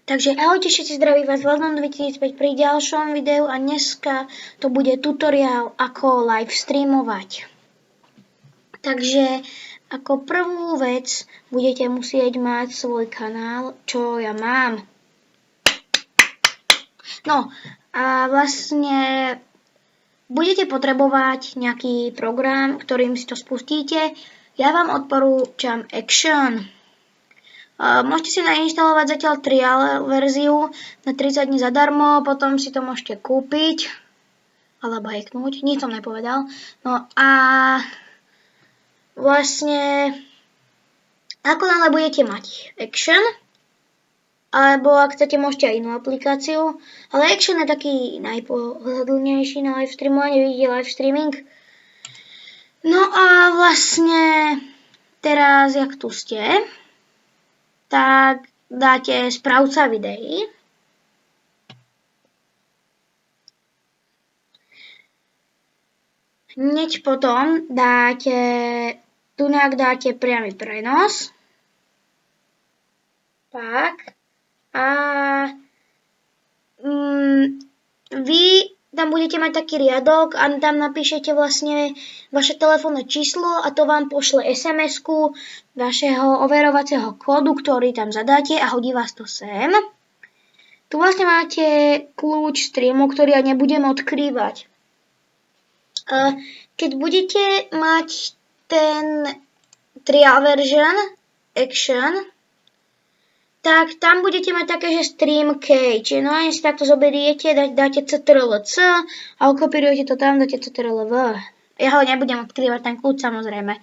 Takže ahojte všetci, zdraví vás Vlnom 2005 pri ďalšom videu a dneska to bude tutoriál, ako live streamovať. Takže ako prvú vec budete musieť mať svoj kanál, čo ja mám. No a vlastne budete potrebovať nejaký program, ktorým si to spustíte. Ja vám odporúčam Action. Môžete si nainštalovať zatiaľ trial verziu na 30 dní zadarmo, potom si to môžete kúpiť alebo hacknúť, nič som nepovedal. No a vlastne ako náhle budete mať Action, alebo ak chcete, môžete aj inú aplikáciu, ale Action je taký najpohodlnejší na live streamovanie, vidíte live streaming. No a vlastne teraz, jak tu ste, tak dáte správca videí. Hneď potom dáte priamy prenos. Tak. A vy tam budete mať taký riadok a tam napíšete vlastne vaše telefónne číslo a to vám pošle SMS-ku vašeho overovacieho kódu, ktorý tam zadáte a hodí vás to sem. Tu vlastne máte kľúč streamu, ktorý ja nebudem odkrývať. Keď budete mať ten trial version Action, tak tam budete mať také, že stream key, čiže no si takto zoberiete, dáte CTRL-C a okopírujete to tam, dáte CTRL-V. Ja ho nebudem odkrývať, ten kľúč samozrejme.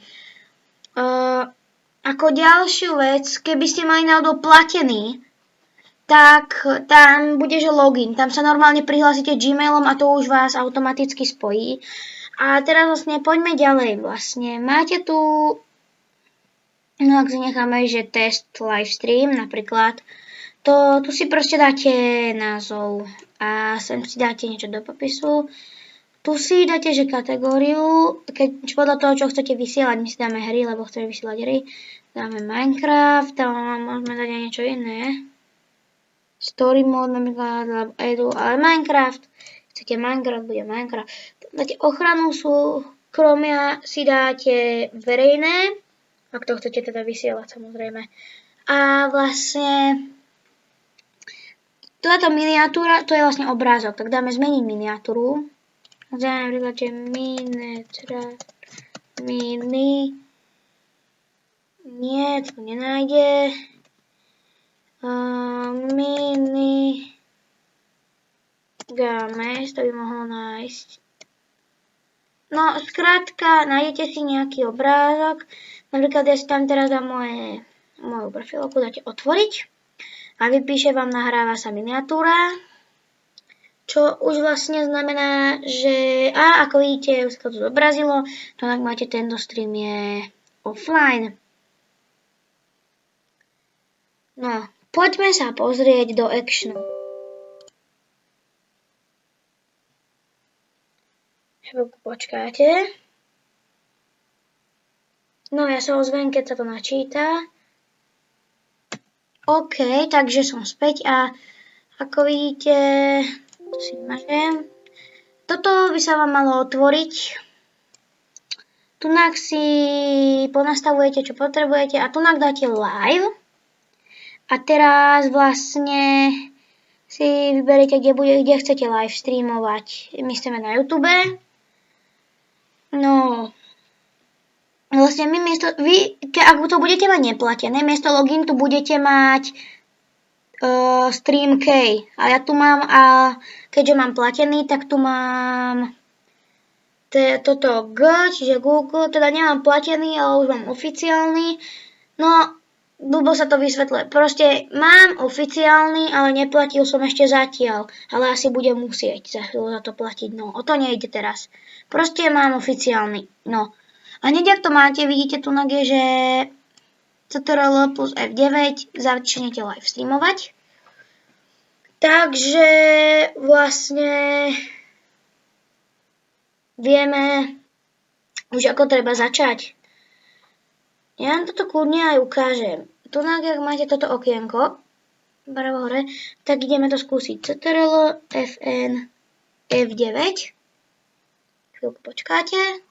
Ako ďalšiu vec, keby ste mali náhodou platený, tak tam bude, že login. Tam sa normálne prihlásite Gmailom a to už vás automaticky spojí. A teraz vlastne poďme ďalej. Vlastne máte tu, no ak si necháme, že test live stream napríklad, tu si proste dáte názov a sem si dáte niečo do popisu. Tu si dáte, že kategóriu, keď podľa toho, čo chcete vysielať, my si dáme hry, lebo chceme vysielať hry. Dáme Minecraft, tam môžeme dať aj niečo iné. Story mode napríklad, alebo edu, ale Minecraft. Chcete Minecraft, bude Minecraft. Dáte ochranu súkromia, si dáte verejné, ak to chcete teda vysielať samozrejme. A vlastne táto miniatúra, to je vlastne obrázok, tak dáme zmeniť miniatúru. Dáme napríklad, že mini. Nie, to nenájde. Mini games, to by mohlo nájsť. No, skrátka, nájdete si nejaký obrázok. Napríklad ja si tam teraz dám moju profilovku, dáte otvoriť a vypíše vám, nahráva sa miniatúra, čo už vlastne znamená, že ako vidíte, už sa to tu zobrazilo, to ak máte tento stream je offline. No, poďme sa pozrieť do Actionu. Chvíľku počkáte. No, ja sa ozvem, keď sa to načíta. OK, takže som späť a ako vidíte, si mažem. Toto by sa vám malo otvoriť. Tunak si ponastavujete, čo potrebujete a tunak dáte live. A teraz vlastne si vyberiete, kde chcete live streamovať. My chceme na YouTube. No, vlastne ak to budete mať neplatené, miesto login tu budete mať stream key. A ja tu mám, keďže mám platený, tak tu mám toto G, čiže Google, teda nemám platený, ale už mám oficiálny. No, blbo sa to vysvetľuje. Proste mám oficiálny, ale neplatil som ešte zatiaľ. Ale asi budem musieť za chvíľu za to platiť. No, o to nejde teraz. Proste mám oficiálny. No. A hneď ak to máte, vidíte tu je, že CTRL plus F9 začnete live streamovať. Takže vlastne vieme už ako treba začať. Ja vám toto kľudne aj ukážem. Tu ak máte toto okienko, Pravo hore. Tak ideme to skúsiť. CTRL, FN, F9. Chvíľku počkáte.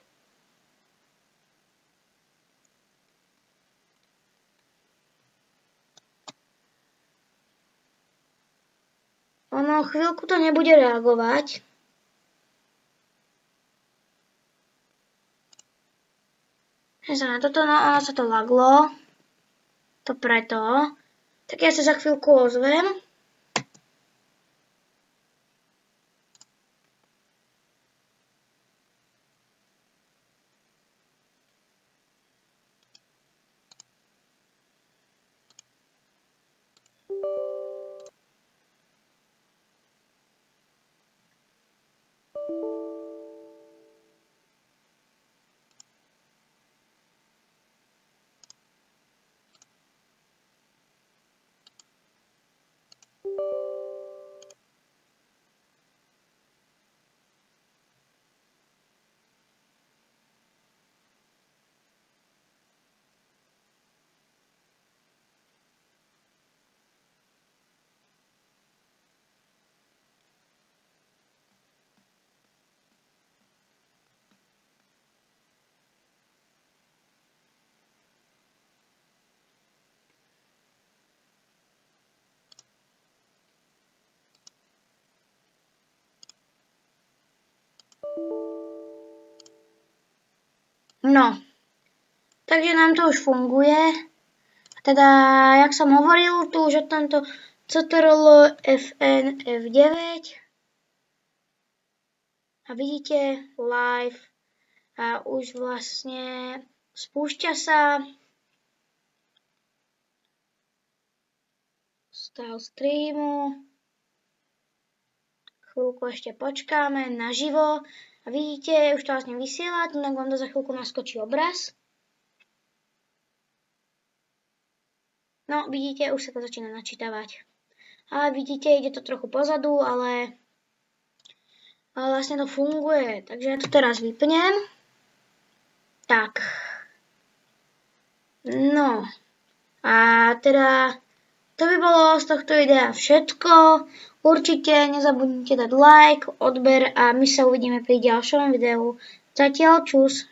Ono chvíľku to nebude reagovať. Toto, no ono sa to laglo. To preto. Tak ja sa za chvíľku ozvem. No, takže nám to už funguje. Teda, jak som hovoril, tu už od tamto CTRL, FN, F9. A vidíte live a už vlastne spúšťa sa stav streamu. Chvíľku ešte počkáme naživo. A vidíte, už to vlastne vysiela, tak vám to za chvíľku naskočí obraz. No, vidíte, už sa to začína načítavať. A vidíte, ide to trochu pozadu, ale vlastne to funguje. Takže ja to teraz vypnem. Tak. No. A teda to by bolo z tohto videa všetko. Určite nezabudnite dať like, odber a my sa uvidíme pri ďalšom videu. Zatiaľ čus.